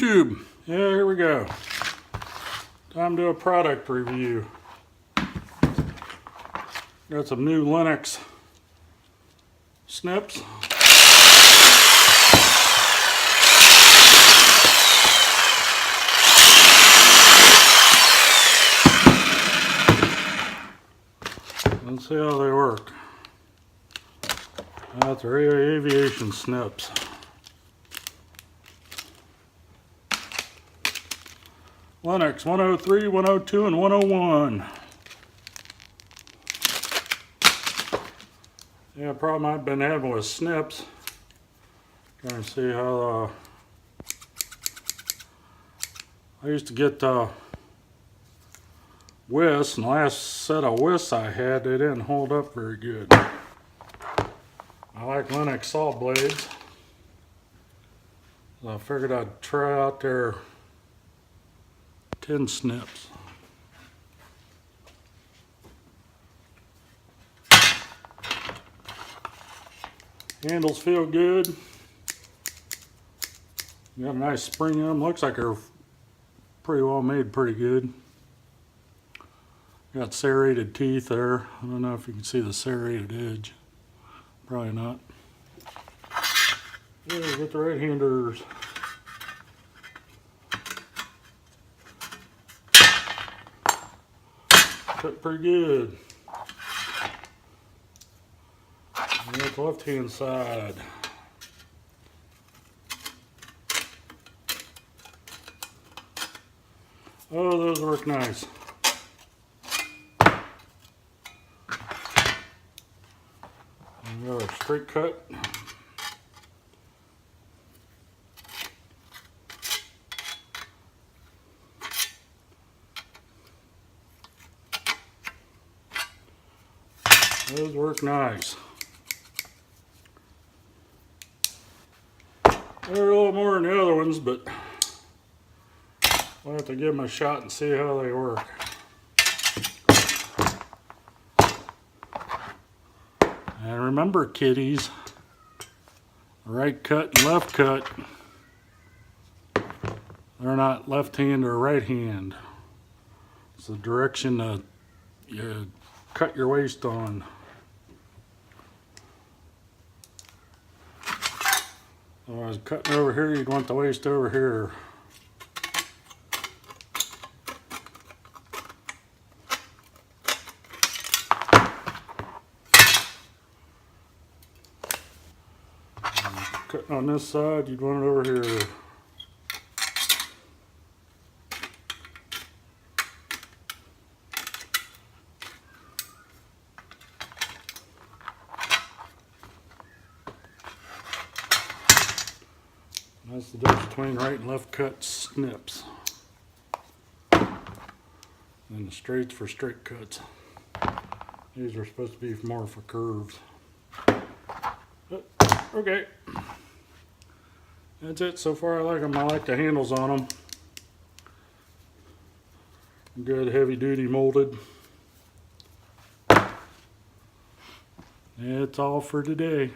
YouTube. Yeah, here we go. Time to do a product review. Got some new Lenox Snips. Let's see how they work. That's our Aviation Snips. Lenox 103, 102, and 101. Yeah, problem I've been having with snips. Trying to see how I used to get whisks, and the last set of whisks I had, they didn't hold up very good. I like Lenox saw blades, so I figured I'd try out their tin snips. Handles feel good. Got a nice spring in them. Looks like they're pretty well made, pretty good. Got serrated teeth there. I don't know if you can see the serrated edge. Probably not. Yeah, get the right-handers. Cut pretty good. And that's the left-hand side. Oh, those work nice. And got a straight cut. Those work nice. They're a little more than the other ones, but I'll have to give them a shot and see how they work. And remember, kiddies, right cut and left cut, they're not left hand or right hand. It's the direction that you cut your waste on. So I was cutting over here, you'd want the waste over here. Cutting on this side, you'd want it over here. That's the difference between right and left cut snips. And the straights for straight cuts. These are supposed to be more for curves. But, okay. That's it. So far I like them. I like the handles on them. Good heavy duty molded. That's all for today.